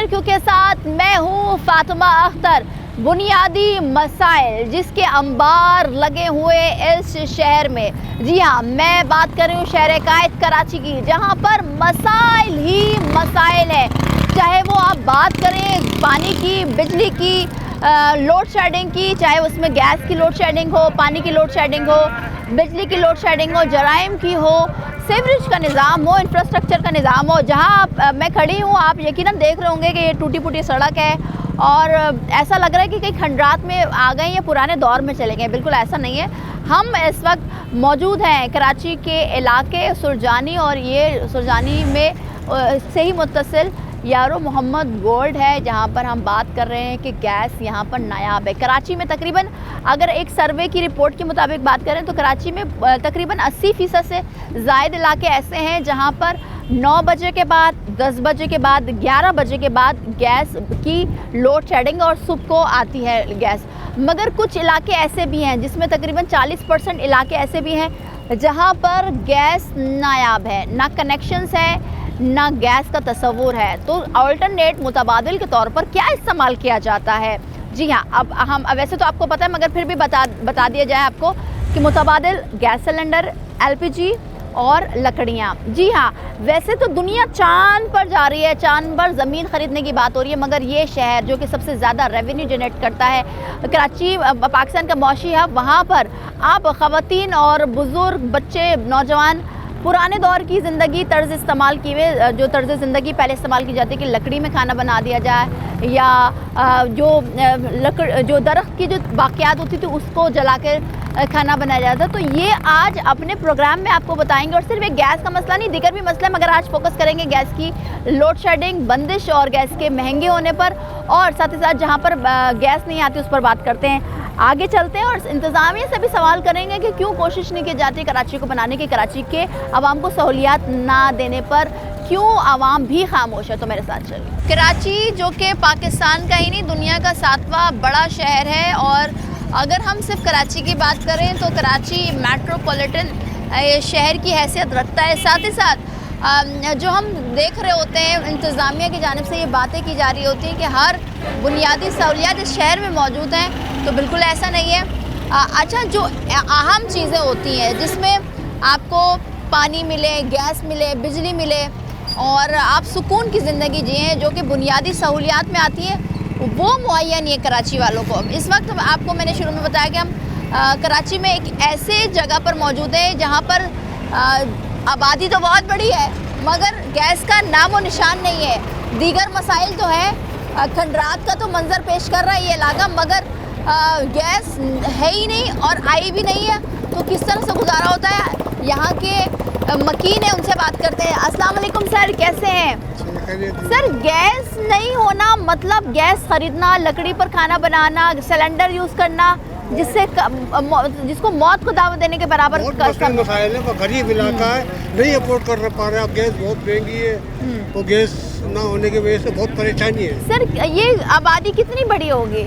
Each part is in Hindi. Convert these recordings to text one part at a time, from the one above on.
सुर्खियों के साथ मैं हूँ फातिमा अख्तर। बुनियादी मसाइल जिसके अंबार लगे हुए इस शहर में, जी हाँ, मैं बात कर रही हूँ शहर कायद कराची की, जहाँ पर मसाइल ही मसाइल है। चाहे वो आप बात करें पानी की, बिजली की, लोड शेडिंग की, चाहे उसमें गैस की लोड शेडिंग हो, पानी की लोड शेडिंग हो, बिजली की लोड शेडिंग हो, जराइम की हो, सीवरेज का निज़ाम हो, इंफ्रास्ट्रक्चर का निज़ाम हो। जहाँ मैं खड़ी हूँ आप यकीनन देख रहे होंगे कि ये टूटी फूटी सड़क है और ऐसा लग रहा है कि कहीं खंडरात में आ गए या पुराने दौर में चले गए। बिल्कुल ऐसा नहीं है। हम इस वक्त मौजूद हैं कराची के इलाके सुरजानी, और ये सुरजानी में से ही मुत्तसिल यारो मोहम्मद गोल्ड है, जहाँ पर हम बात कर रहे हैं कि गैस यहाँ पर नायाब है। कराची में तकरीबन, अगर एक सर्वे की रिपोर्ट के मुताबिक बात करें तो कराची में तकरीबन 80% से ज़ायद इलाके ऐसे हैं जहाँ पर 9 बजे के बाद, 10 बजे के बाद, 11 बजे के बाद गैस की लोड शेडिंग और सुबह को आती है गैस। मगर कुछ इलाके ऐसे भी हैं जिसमें तकरीबन 40% इलाके ऐसे भी हैं जहाँ पर गैस नायाब है, ना कनेक्शंस है, ना गैस का तस्वुर है। तो अल्टरनेट मुतबादिल के तौर पर क्या इस्तेमाल किया जाता है? जी हाँ, अब हम वैसे तो आपको पता है मगर फिर भी बता दिया जाए आपको कि मुतबादिल गैस सिलेंडर, LPG और लकड़ियाँ। जी हाँ, वैसे तो दुनिया चांद पर जा रही है, चांद पर ज़मीन ख़रीदने की बात हो रही है, मगर ये शहर जो कि सबसे ज़्यादा रेवेन्यू जनरेट करता है, कराची पाकिस्तान का मौशी हब, वहाँ पर आप ख़वातीन और बुज़ुर्ग, बच्चे, नौजवान पुराने दौर की ज़िंदगी तर्ज़ इस्तेमाल की हुए, जो तर्ज़ ज़िंदगी पहले इस्तेमाल की जाती है कि लकड़ी में खाना बना दिया जाए या जो दरख्त की जो बाक़ियात होती थी उसको जला कर खाना बनाया जाता। तो ये आज अपने प्रोग्राम में आपको बताएंगे। और सिर्फ एक गैस का मसला नहीं, दीगर भी मसला, मगर आज फोकस करेंगे गैस की लोड शेडिंग, बंदिश और गैस के महंगे होने पर, और साथ ही साथ जहाँ पर गैस नहीं आती उस पर बात करते हैं। आगे चलते हैं और इंतज़ामिया से भी सवाल करेंगे कि क्यों कोशिश नहीं की जाती कराची को बनाने की, कराची के आवाम को सहूलियात ना देने पर क्यों आवाम भी खामोश है। तो मेरे साथ चलिए। कराची जो कि पाकिस्तान का ही नहीं दुनिया का 7वां बड़ा शहर है, और अगर हम सिर्फ कराची की बात करें तो कराची मेट्रोपॉलिटन शहर की हैसियत रखता है। साथ ही साथ जो हम देख रहे होते हैं इंतज़ामिया की जानिब से ये बातें की जा रही होती हैं कि हर बुनियादी सहूलियात इस शहर में मौजूद हैं, तो बिल्कुल ऐसा नहीं है। अच्छा, जो अहम चीज़ें होती हैं जिसमें आपको पानी मिले, गैस मिले, बिजली मिले और आप सुकून की ज़िंदगी जिएँ, जो कि बुनियादी सहूलियात में आती हैं, वो मुहैया नहीं है कराची वालों को। इस वक्त आपको मैंने शुरू में बताया कि हम कराची में एक ऐसे जगह पर मौजूद है जहाँ पर आबादी तो बहुत बड़ी है मगर गैस का नामो निशान नहीं है। दीगर मसाइल तो है, खंडरात का तो मंजर पेश कर रहा है ये इलाका, मगर गैस है ही नहीं और आई भी नहीं है। तो किस तरह से गुजारा होता है? यहाँ के मकीन है, उनसे बात करते हैं। अस्सलाम वालेकुम सर, कैसे हैं? सर, गैस नहीं होना मतलब गैस ख़रीदना, लकड़ी पर खाना बनाना, सिलेंडर यूज़ करना, जिसको मौत को दावत देने के बराबर मसाइल है। गरीब इलाका है, नहीं अफोर्ड कर पा रहे, अब गैस बहुत महंगी है, तो गैस ना होने की वजह से बहुत परेशानी है। सर, ये आबादी कितनी बड़ी होगी?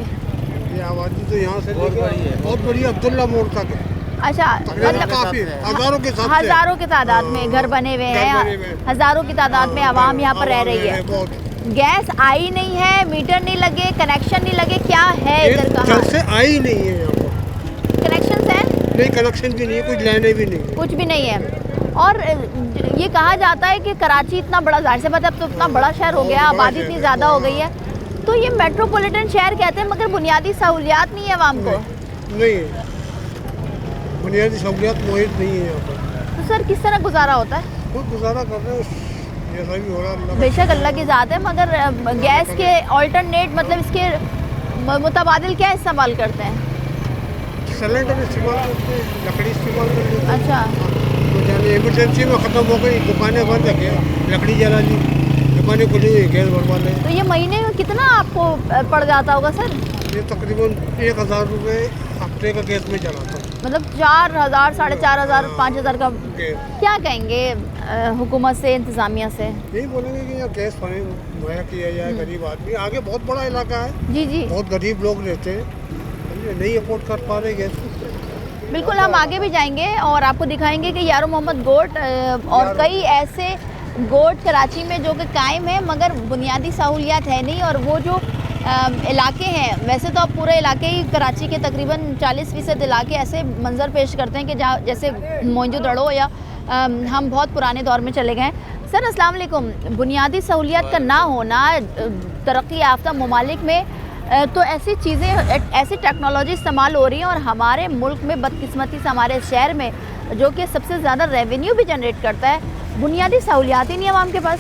ये आबादी तो यहाँ से बहुत बड़ी, अब्दुल्ला मोड़ तक है। अच्छा, काफी हज़ारों की तादाद में घर बने हुए हैं, हज़ारों की तादाद में आवाम यहाँ पर रह रही है। गैस आई नहीं है, मीटर नहीं लगे, कनेक्शन नहीं लगे, क्या है इधर का? से आई नहीं है यहाँ पर। कनेक्शन है? नहीं, कनेक्शन भी नहीं है, कुछ लाइनें भी नहीं, कुछ भी नहीं है। और ये कहा जाता है कि कराची इतना बड़ा, जाहिर सी बात है अब तो इतना बड़ा शहर हो गया, आबादी इतनी ज़्यादा हो गई है, तो ये मेट्रोपॉलिटन शहर कहते हैं, मगर बुनियादी सहूलियात नहीं है आवाम को। नहीं, बुनियादी सहूलियात मौजूद नहीं है यहाँ पर। तो सर किस तरह गुजारा होता है? बहुत गुजारा कर रहे हैं, जैसा भी हो रहा है। बेशक अल्लाह की ज़ात है, मगर गैस के अल्टरनेट मतलब इसके मुतबादिल क्या इस्तेमाल करते हैं? सिलेंडर इस्तेमाल करते हैं, लकड़ी इस्तेमाल करते हैं। अच्छा, तो जाने इमरजेंसी में ख़त्म हो गई, दुकानें बंद है, लकड़ी जला ली, दुकानें खुली हुई, गैस भरवा लें। तो ये महीने में कितना आपको पड़ जाता होगा सर? ये तकरीबन 1000 रुपये हफ्ते का गैस में जलाता हूँ। मतलब 4000, 4500, 5000 का। क्या कहेंगे हुकूमत से, इंतज़ामिया से? यही बोलेंगे कि यहाँ गैस पानी मुहैया किया जाए। गरीब आदमी, आगे बहुत बड़ा इलाका है, जी जी, बहुत गरीब लोग रहते हैं, नहीं अफोर्ड कर पा रहे गैस। बिल्कुल, हम आगे भी जाएंगे और आपको दिखाएंगे कि यारो मोहम्मद गोल्ड और कई ऐसे गोट कराची में जो कि कायम है, मगर बुनियादी सहूलियात है नहीं। और वो जो इलाके हैं, वैसे तो अब पूरे इलाके ही कराची के तकरीबन 40% इलाके ऐसे मंजर पेश करते हैं कि जहाँ जैसे मोइंजो-दड़ो या हम बहुत पुराने दौर में चले गए हैं। सर अस्सलाम वालेकुम। बुनियादी सहूलियात का ना होना तरक्की याफ्ता ममालिक में तो ऐसी चीज़ें, ऐसी टेक्नोलॉजी इस्तेमाल हो रही हैं और हमारे मुल्क में बदकिस्मती से हमारे शहर में जो कि सबसे ज़्यादा रेवेन्यू भी जनरेट करता है, बुनियादी सहूलियात ही नहीं है आवाम के पास।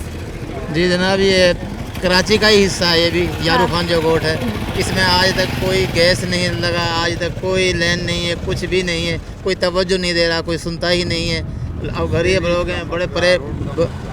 जी जनाब, ये कराची का ही हिस्सा है, ये भी यारू खान जो गोट है, इसमें आज तक कोई गैस नहीं लगा, आज तक कोई लाइन नहीं है, कुछ भी नहीं है, कोई तवज्जो नहीं दे रहा, कोई सुनता ही नहीं है। अब गरीब लोग हैं,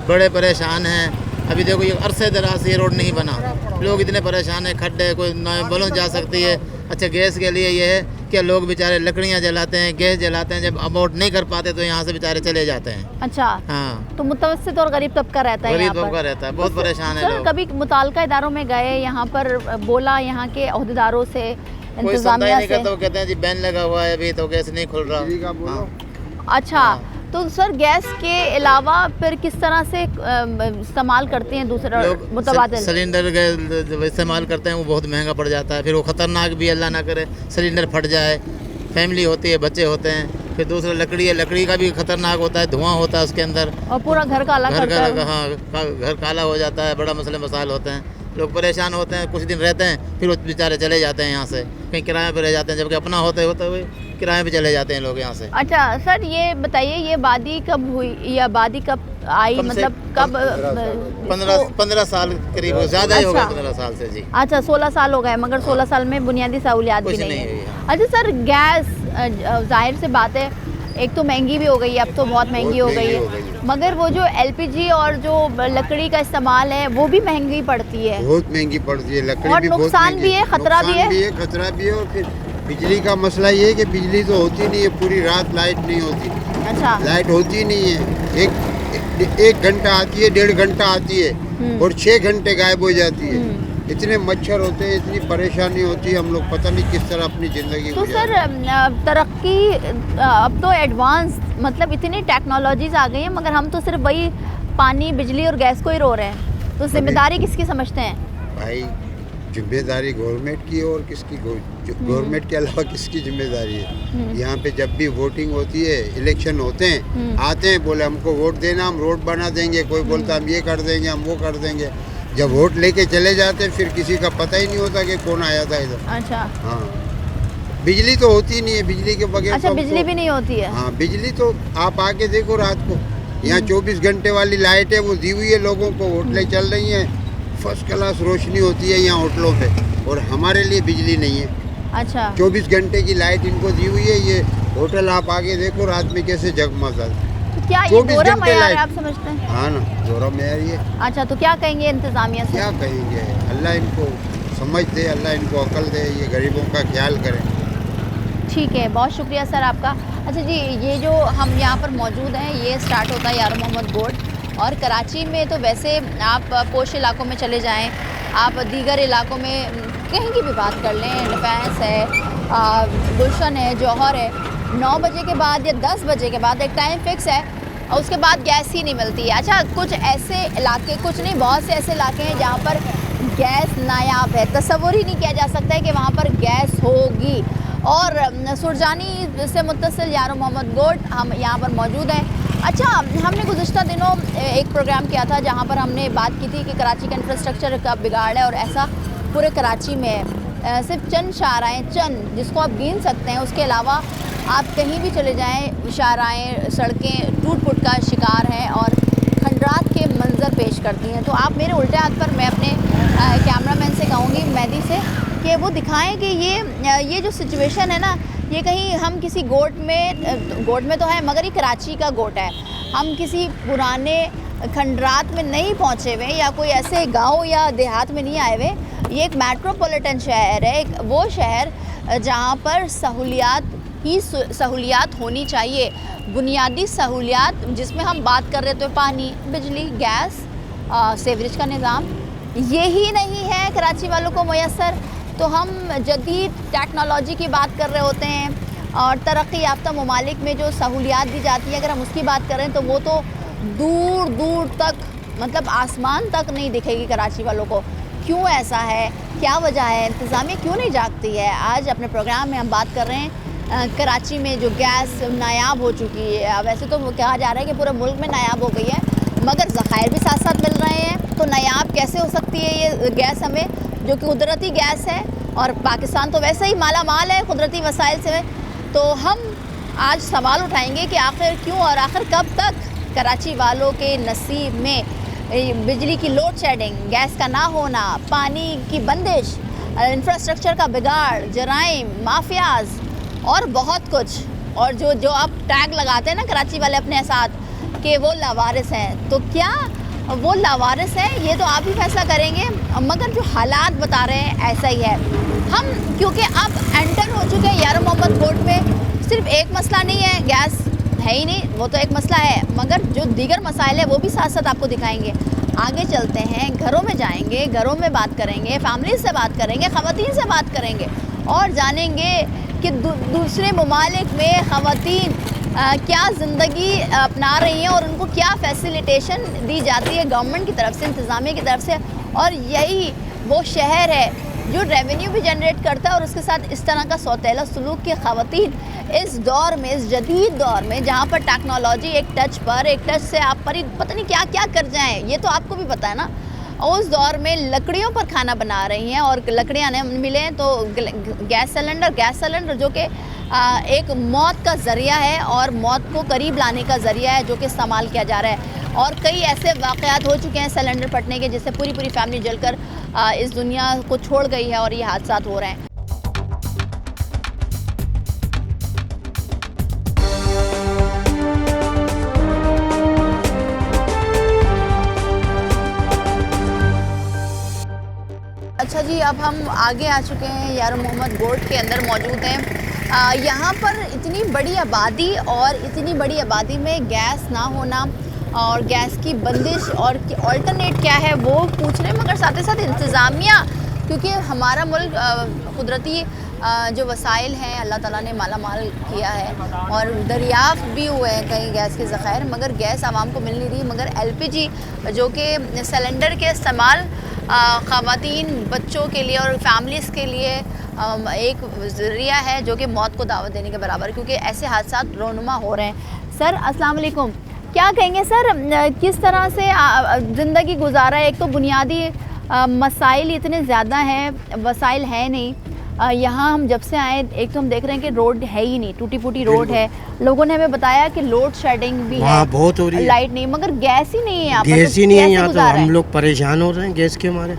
बड़े परेशान हैं। अभी देखो ये अरसे दराज से ये रोड नहीं बना, लोग इतने परेशान हैं, खड्डे, कोई एम्बुलेंस जा सकती है। अच्छा, गैस के लिए ये है कि लोग बेचारे लकड़ियाँ जलाते हैं, गैस जलाते हैं, जब अबाउट नहीं कर पाते तो यहाँ से बेचारे चले जाते हैं। अच्छा, हाँ, तो मुतवस्सित और गरीब तबका रहता है, गरीब तबका रहता है, बहुत परेशान है लोग। कभी मुताल्लिका इदारों में गए, यहाँ पर बोला यहाँ के ओहदेदारों से, कोई सुनता ही नहीं करता, वो कहते हैं जी बैन लगा हुआ है अभी तो गैस नहीं खुल रहा। हाँ। अच्छा, तो सर गैस के अलावा फिर किस तरह से इस्तेमाल करते हैं दूसरा मुतबादिल? सिलेंडर इस्तेमाल करते हैं, वो बहुत महंगा पड़ जाता है, फिर वो ख़तरनाक भी, अल्लाह ना करे सिलेंडर फट जाए, फैमिली होती है, बच्चे होते हैं। फिर दूसरा लकड़ी है, लकड़ी का भी खतरनाक होता है, धुआं होता है उसके अंदर और पूरा घर काला करता है। हाँ, घर काला हो जाता है, बड़ा मसले मसाइल होते हैं, लोग परेशान होते हैं, कुछ दिन रहते हैं, फिर वो बेचारे चले जाते हैं यहाँ से, कहीं किराए पर रह जाते हैं, जबकि अपना होते हुए किराए पे चले जाते हैं लोग यहाँ से। अच्छा सर, ये बताइए ये आबादी कब हुई, ये आबादी कब आई, मतलब कब? 15 साल करीब, ज़्यादा ही हो गया 15 साल से जी। अच्छा, 16 साल हो गए, मगर 16 साल में बुनियादी सहूलियात भी नहीं है। अच्छा सर, गैस जाहिर से बात है, एक तो महंगी भी हो गई है, अब तो बहुत महंगी हो गई है, मगर वो जो LPG और जो लकड़ी का इस्तेमाल है वो भी महंगी पड़ती है, बहुत महंगी पड़ती है लकड़ी, और भी नुकसान भी है, खतरा भी है, खतरा भी है। और फिर बिजली का मसला ये है कि बिजली तो होती नहीं है, पूरी रात लाइट नहीं होती। अच्छा, लाइट होती नहीं है, एक घंटा आती है, 1.5 घंटा आती है और 6 घंटे गायब हो जाती है। इतने मच्छर होते हैं, इतनी परेशानी होती है, हम लोग पता नहीं किस तरह अपनी ज़िंदगी। तो सर तरक्की अब तो एडवांस, मतलब इतनी टेक्नोलॉजीज आ गई हैं, मगर हम तो सिर्फ वही पानी, बिजली और गैस को ही रो रहे हैं, तो जिम्मेदारी किसकी समझते हैं? भाई जिम्मेदारी गवर्नमेंट की, और किसकी? गवर्नमेंट के अलावा किसकी जिम्मेदारी है? यहाँ पे जब भी वोटिंग होती है, इलेक्शन होते हैं, आते हैं, बोले हमको वोट देना, हम रोड बना देंगे, कोई बोलता हम ये कर देंगे, हम वो कर देंगे। जब वोट लेके चले जाते हैं, फिर किसी का पता ही नहीं होता कि कौन आया था इधर। अच्छा, हाँ, बिजली तो होती नहीं है, बिजली के बगैर। अच्छा, बिजली भी नहीं होती है? हाँ, बिजली तो आप आके देखो रात को, यहाँ 24 घंटे वाली लाइट है, वो दी हुई है लोगों को, होटलें चल रही हैं, फर्स्ट क्लास रोशनी होती है यहाँ होटलों पे, और हमारे लिए बिजली नहीं है। अच्छा, 24 घंटे की लाइट इनको दी हुई है, ये होटल आप आगे देखो रात में कैसे जगमगा। तो क्या ये दोहरा मयार है, आप समझते हैं? हाँ ना, दोहरा मयार ये। अच्छा, तो क्या कहेंगे इंतजामिया से? क्या कहेंगे, अल्लाह इनको समझ दे, अल्लाह इनको अकल दे, ये गरीबों का ख्याल करें। ठीक है, बहुत शुक्रिया सर आपका। अच्छा जी, ये जो हम यहाँ पर मौजूद हैं, ये स्टार्ट होता है यार मोहम्मद गोट, और कराची में तो वैसे आप पोश इलाकों में चले जाएं, आप दीगर इलाकों में कहीं की भी बात कर लें, डिफेंस है, गुलशन है, जौहर है, 9 बजे के बाद या 10 बजे के बाद एक टाइम फिक्स है, और उसके बाद गैस ही नहीं मिलती है। अच्छा, कुछ ऐसे इलाके, कुछ नहीं, बहुत से ऐसे इलाके हैं जहाँ पर गैस नायाब है, तस्वुर ही नहीं किया जा सकता है कि वहाँ पर गैस होगी। और सुरजानी से मुत्तसिल यारो मोहम्मद गोट हम यहाँ पर मौजूद हैं। अच्छा, हमने गुज़िश्ता दिनों एक प्रोग्राम किया था जहाँ पर हमने बात की थी कि कराची का इंफ्रास्ट्रक्चर का बिगाड़ है, और ऐसा पूरे कराची में है। सिर्फ चंद शाहराएँ, चंद जिसको आप गिन सकते हैं, उसके अलावा आप कहीं भी चले जाएं, शाहराएँ, सड़कें टूट फूट का शिकार हैं और खंडरात के मंजर पेश करती हैं। तो आप मेरे उल्टे हाथ पर, मैं अपने कैमरामैन से कहूँगी, मेहदी से, कि वो दिखाएं कि ये जो सिचुएशन है ना, ये कहीं हम किसी गोट में तो है, मगर ये कराची का गोट है, हम किसी पुराने खंडरात में नहीं पहुँचे हुए, या कोई ऐसे गांव या देहात में नहीं आए हुए। ये एक मेट्रोपॉलिटन शहर है, एक वो शहर जहाँ पर सहूलियात होनी चाहिए, बुनियादी सहूलियात, जिसमें हम बात कर रहे थे पानी, बिजली, गैस, सीवरेज का निज़ाम, यही नहीं है कराची वालों को मुयस्सर। तो हम जदीद टेक्नोलॉजी की बात कर रहे होते हैं, और तरक्की याफ्ता ममालिक में जो सहूलियात दी जाती है, अगर हम उसकी बात करें तो वो तो दूर दूर तक मतलब आसमान तक नहीं दिखेगी कराची वालों को। क्यों ऐसा है, क्या वजह है, इंतज़ामिया क्यों नहीं जागती है? आज अपने प्रोग्राम में हम बात कर रहे हैं कराची में जो गैस नायाब हो चुकी है। वैसे तो कहा जा रहा है कि पूरे मुल्क में नायाब हो गई है, मगर ज़खायर भी साथ साथ मिल रहे हैं। तो नायाब कैसे हो सकती है ये गैस हमें, जो कि कुदरती गैस है, और पाकिस्तान तो वैसे ही माला माल है कुदरती वसाइल से। तो हम आज सवाल उठाएंगे कि आखिर क्यों और आखिर कब तक कराची वालों के नसीब में बिजली की लोड शेडिंग, गैस का ना होना, पानी की बंदिश, इंफ्रास्ट्रक्चर का बिगाड़, जराइम, माफियाज और बहुत कुछ। और जो आप टैग लगाते हैं ना कराची वाले अपने साथ कि वो लावारिस हैं, तो क्या वो लावारिस हैं, ये तो आप ही फैसला करेंगे। मगर जो हालात बता रहे हैं ऐसा ही है। हम क्योंकि अब एंटर हो चुके हैं यार मोहम्मद गोट में, सिर्फ एक मसला नहीं है, गैस है ही नहीं, वो तो एक मसला है, मगर जो दीगर मसाइल है वो भी साथ साथ आपको दिखाएंगे। आगे चलते हैं, घरों में जाएंगे, घरों में बात करेंगे, फैमिली से बात करेंगे, ख़वातीन से बात करेंगे और जानेंगे कि दूसरे ममालिक में ख़वातीन क्या ज़िंदगी अपना रही हैं और उनको क्या फैसिलिटेशन दी जाती है गवर्नमेंट की तरफ से, इंतज़ामिया की तरफ से। और यही वो शहर है जो रेवेन्यू भी जनरेट करता है और उसके साथ इस तरह का सौतेला सलूक की ख़वातीन इस दौर में, इस जदीद दौर में, जहाँ पर टेक्नोलॉजी एक टच से आप पर ही पता नहीं क्या क्या कर जाएं, ये तो आपको भी पता है ना। उस दौर में लकड़ियों पर खाना बना रही हैं और लकड़ियाँ नहीं मिले तो गैस सिलेंडर जो कि एक मौत का ज़रिया है और मौत को करीब लाने का ज़रिया है, जो कि इस्तेमाल किया जा रहा है। और कई ऐसे वाक़यात हो चुके हैं सिलेंडर फटने के, जिससे पूरी फैमिली जलकर इस दुनिया को छोड़ गई है और ये हादसात हो रहे हैं। अच्छा जी, अब हम आगे आ चुके हैं, यार मोहम्मद गोट के अंदर मौजूद हैं। यहाँ पर इतनी बड़ी आबादी और इतनी बड़ी आबादी में गैस ना होना और गैस की बंदिश और अल्टरनेट क्या है वो पूछ रहे हैं, मगर साथ ही साथ इंतज़ामिया, क्योंकि हमारा मुल्क कुदरती जो वसाइल हैं अल्लाह ताला ने माला माल किया है और दरियाफ़्त भी हुए हैं कहीं गैस के ज़खायर, मगर गैस आवाम को मिल नहीं रही। मगर LPG जो कि सिलेंडर के इस्तेमाल ख़वातीन, बच्चों के लिए और फैमिलीज़ के लिए एक ज़रिया है जो कि मौत को दावत देने के बराबर, क्योंकि ऐसे हादसात रोनुमा हो रहे हैं। सर अस्सलाम वालेकुम, क्या कहेंगे सर, किस तरह से ज़िंदगी गुजारा है? एक तो बुनियादी मसाइल इतने ज़्यादा हैं, वसाइल है नहीं। यहाँ हम जब से आए, एक तो हम देख रहे हैं कि रोड है ही नहीं, टूटी फूटी रोड है। लोगों ने हमें बताया कि लोड शेडिंग भी है, बहुत हो रही है, लाइट नहीं, मगर गैस ही नहीं है यहाँ पर। गैस ही नहीं है यहाँ, तो हम लोग परेशान हो रहे हैं गैस के मारे।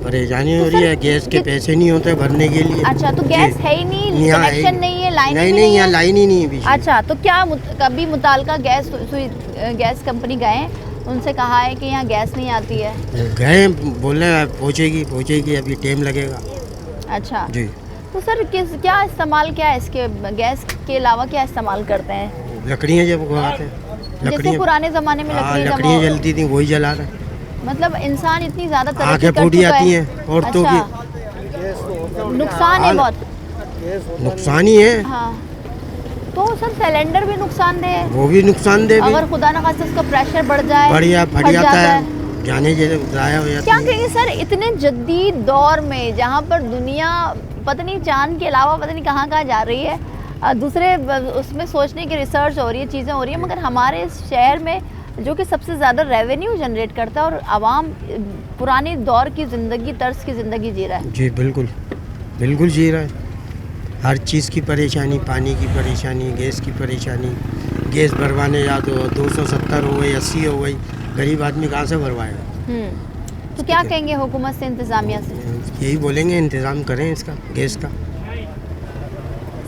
परेशानी हो रही है, गैस के पैसे नहीं होते भरने के लिए। अच्छा, तो गैस है ही नहीं, कनेक्शन नहीं है, लाइन नहीं, यहाँ लाइन ही नहीं है। अच्छा, तो क्या कभी मुताल्लिका गैस कंपनी गए, उनसे कहा है कि यहाँ गैस नहीं आती है? गए, बोले पहुँचेगी, अभी टाइम लगेगा। अच्छा जी। तो सर क्या इस्तेमाल क्या है इसके, गैस के अलावा क्या इस्तेमाल करते हैं? लकड़ियाँ जब उगाते हैं, जैसे पुराने ज़माने में लकड़ियाँ जलती थी, वही जला रहे। मतलब इंसान इतनी ज़्यादा तरक्की आंखें कर फूटी चुका आती है। हैं औरतों की, नुकसान है बहुत, नुकसान ही है। हाँ, तो सर सिलेंडर भी नुकसानदेह है, वो भी नुकसानदेह। अगर खुदा न खास्ता उसका प्रेशर बढ़ जाए, फट जाता है, जाने ज़ाया हो जाता क्या है। कहेंगे सर, इतने जदीद दौर में जहाँ पर दुनिया पता नहीं चांद के अलावा पता नहीं कहाँ जा रही है, दूसरे उसमें सोचने की रिसर्च हो रही है, चीज़ें हो रही हैं, मगर हमारे इस शहर में जो कि सबसे ज़्यादा रेवेन्यू जनरेट करता है और आवाम पुराने दौर की ज़िंदगी, तर्ज की ज़िंदगी जी रहा है। जी बिल्कुल जी रहा है। हर चीज़ की परेशानी, पानी की परेशानी, गैस की परेशानी। गैस भरवाने जा तो 270 हो गई, 80 हो गई, गरीब आदमी कहाँ से भरवाएगा? तो क्या कहेंगे हुकूमत से, इंतज़ामिया से? यही बोलेंगे इंतज़ाम करें इसका, गैस का।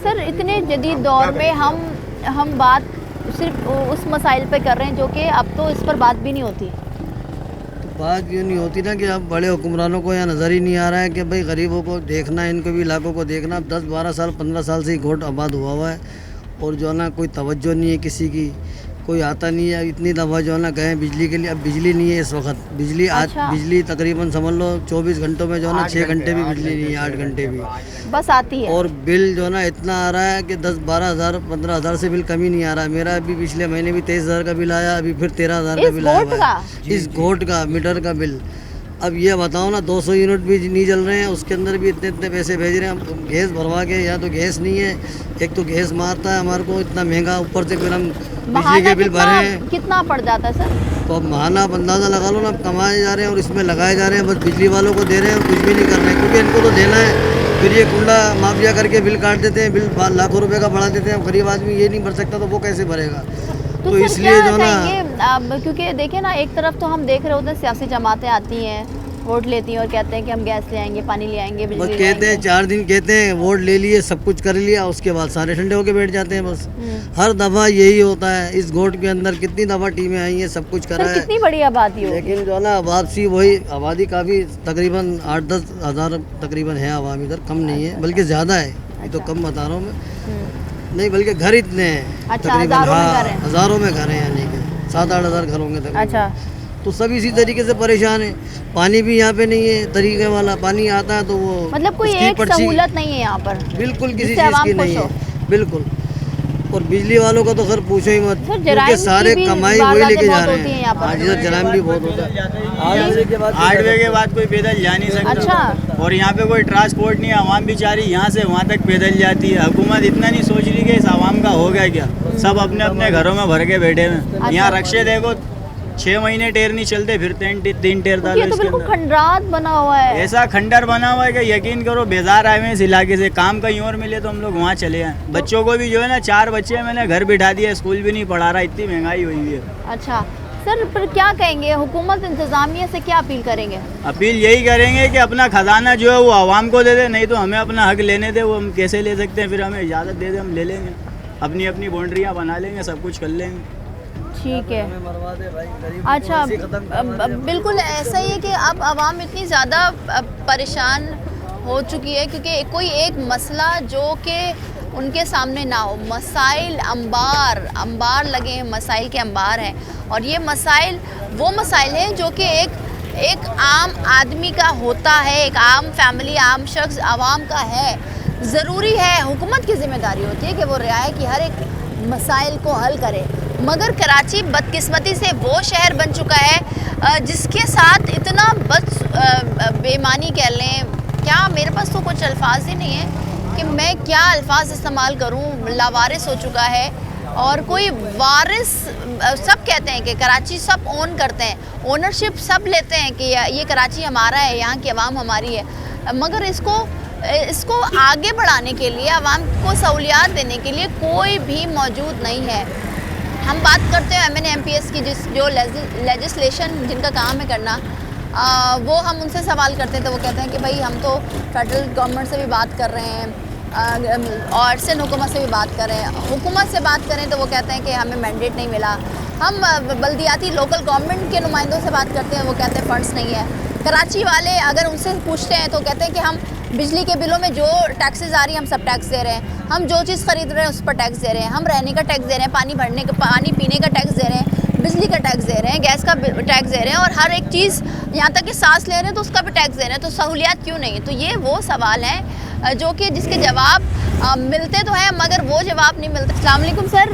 सर इतने जदीद दौर में हम बात सिर्फ उस मसाइल पे कर रहे हैं जो कि अब तो इस पर बात भी नहीं होती। तो बात क्यों नहीं होती ना कि अब बड़े हुक्मरानों को यहाँ नज़र ही नहीं आ रहा है कि भाई गरीबों को देखना है, इनको भी इलाकों को देखना। अब 10-12 साल 15 साल से घोट आबाद हुआ है और जो है ना कोई तवज्जो नहीं है किसी की। कोई आता नहीं है। इतनी दफ़ा जो है ना गए बिजली के लिए, अब बिजली नहीं है इस वक्त। बिजली अच्छा। बिजली तकरीबन समझ लो 24 घंटों में जो है ना 6 घंटे भी बिजली नहीं है, 8 घंटे भी। बस आती है। और बिल जो है ना इतना आ रहा है कि 10-12 हज़ार 15 हज़ार से बिल कम ही नहीं आ रहा। मेरा अभी पिछले महीने भी 23,000 का बिल आया, अभी फिर 13,000 का इस बिल आया गोट हुआ है। इस गोट का मीटर का बिल। अब ये बताओ ना 200 यूनिट भी नहीं जल रहे हैं, उसके अंदर भी इतने इतने पैसे भेज रहे हैं। हम गैस भरवा के, या तो गैस नहीं है, एक तो गैस मारता है हमारे को इतना महंगा, ऊपर से फिर हम बिजली महाना के बिल भरे हैं। कितना पड़ जाता है सर? तो अब महाना आप अंदाज़ा लगा लो ना, अब कमाए जा रहे हैं और इसमें लगाए जा रहे हैं, बस बिजली वालों को दे रहे हैं और कुछ भी नहीं कर रहे हैं, क्योंकि इनको तो देना है। फिर ये कुंडा माफिया करके बिल काट देते हैं, बिल लाखों रुपए का बढ़ा देते हैं। गरीब आदमी ये नहीं भर सकता तो वो कैसे भरेगा? तो सर इसलिए क्या जो ना कहेंगे, क्योंकि देखिए ना, एक तरफ तो हम देख रहे होते हैं सियासी जमातें आती हैं, वोट लेती हैं और कहते हैं कि हम गैस ले आएंगे, पानी ले आएंगे, बस बिजली ले कहते हैं आएंगे। 4 दिन कहते हैं, वोट ले लिए, सब कुछ कर लिया, उसके बाद सारे ठंडे होके बैठ जाते हैं बस। हर दफ़ा यही होता है। इस गोट के अंदर कितनी दफ़ा टीमें आई हैं, सब कुछ करा सर है, कितनी बड़ी आबादी हो। लेकिन जो है ना वापसी वही आबादी काफ़ी तकरीबन 8-10 हज़ार तकरीबन है आवाम इधर, कम नहीं है बल्कि ज़्यादा है। ये तो कम बता रहा हूँ मैं, नहीं बल्कि घर इतने हैं अच्छा, तकरीबन। हज़ारों में हाँ, घर हैं। हज़ारों में घर हैं, यानी कि 7-8 हज़ार घर होंगे तकरीबन। अच्छा, तो सब इसी तरीके से परेशान है। पानी भी यहाँ पे नहीं है तरीके वाला, पानी आता है तो वो मतलब कोई उसकी एक पर्ची सहूलत नहीं है यहाँ पर। बिल्कुल किसी जिससे चीज़ आवाम की खुश नहीं हो। है, बिल्कुल। और बिजली वालों का तो खैर पूछो ही मत, सर, जराइम क्योंकि सारे की भी कमाई वही वारदातें लेके जा बहुत रहे होती हैं हैं। यहाँ पर। हाँ जी सर, जराइम भी बहुत होता है। 8 बजे के बाद 8 बजे के बाद कोई पैदल जा नहीं सकता। अच्छा। और यहाँ पे कोई ट्रांसपोर्ट नहीं है, आवाम बेचारी यहाँ से वहाँ तक पैदल जाती है। हुकूमत इतना नहीं सोच रही कि इस आवाम का हो गया क्या, सब अपने अपने घरों में भर के बैठे हुए। यहाँ रक्शे देखो 6 महीने टेर नहीं चलते, फिर 3 टेर डालो ये तो इसके बिल्कुल अंदर। खंडरात बना हुआ है। ऐसा खंडर बना हुआ है कि यकीन करो बेजार आए हुए हैं इस इलाके से। काम कहीं और मिले तो हम लोग वहाँ चले आए। बच्चों को भी जो है ना 4 बच्चे हैं, मैंने घर बिठा दिया, स्कूल भी नहीं पढ़ा रहा, इतनी महंगाई हुई है। अच्छा सर, पर क्या कहेंगे, हुकूमत इंतजामिया से क्या अपील करेंगे? अपील यही करेंगे कि अपना खजाना जो है वो आवाम को दे दे, नहीं तो हमें अपना हक लेने दे। वो हम कैसे ले सकते हैं? फिर हमें इजाज़त दे दे, हम ले लेंगे, अपनी अपनी बाउंड्रियाँ बना लेंगे, सब कुछ कर लेंगे। ठीक है। मरवा दे भाई, गरीब अच्छा, बिल्कुल ऐसा ही है कि अब आवाम इतनी ज़्यादा परेशान हो चुकी है, क्योंकि कोई एक मसला जो कि उनके सामने ना हो। मसाइल अंबार लगे हैं, मसाइल के अंबार हैं। और ये मसाइल वो मसाइल हैं जो कि एक आम आदमी का होता है, एक आम फैमिली, आम शख्स, आवाम का है। ज़रूरी है, हुकूमत की जिम्मेदारी होती है कि वो रियाया की हर एक मसाइल को हल करे। मगर कराची बदकिस्मती से वो शहर बन चुका है जिसके साथ इतना बेईमानी कह लें, क्या मेरे पास तो कुछ अल्फाज ही नहीं है कि मैं क्या अल्फाज इस्तेमाल करूं। लावारिस हो चुका है और कोई वारिस, सब कहते हैं कि कराची सब ओन करते हैं, ओनरशिप सब लेते हैं कि ये कराची हमारा है, यहाँ की आवाम हमारी है। मगर इसको आगे बढ़ाने के लिए, आवाम को सहूलियात देने के लिए कोई भी मौजूद नहीं है। हम बात करते हैं MNMPS की, जो लेजिस्लेशन जिनका काम है करना, वो हम उनसे सवाल करते हैं तो वो कहते हैं कि भाई हम तो फेडरल गवर्नमेंट से भी बात कर रहे हैं और सिंध हुकूमत से भी बात कर रहे हैं। हुकूमत से बात करें तो वो कहते हैं कि हमें मैंडेट नहीं मिला। हम बल्दियाती लोकल गवर्नमेंट के नुमाइंदों से बात करते हैं, वो कहते हैं फ़ंड्स नहीं है। कराची वाले अगर उनसे पूछते हैं तो कहते हैं कि हम बिजली के बिलों में जो टैक्सेस आ रही हैं हम सब टैक्स दे रहे हैं, हम जो चीज़ ख़रीद रहे हैं उस पर टैक्स दे रहे हैं, हम रहने का टैक्स दे रहे हैं, पानी पीने का टैक्स दे रहे हैं, बिजली का टैक्स दे रहे हैं, गैस का टैक्स दे रहे हैं, और हर एक चीज़ यहाँ तक कि सांस ले रहे हैं तो उसका भी टैक्स दे रहे हैं। तो सहूलियात क्यों नहीं है? तो ये वो सवाल हैं जो कि जिसके जवाब मिलते तो हैं मगर वो जवाब नहीं मिलते। अस्सलाम वालेकुम सर,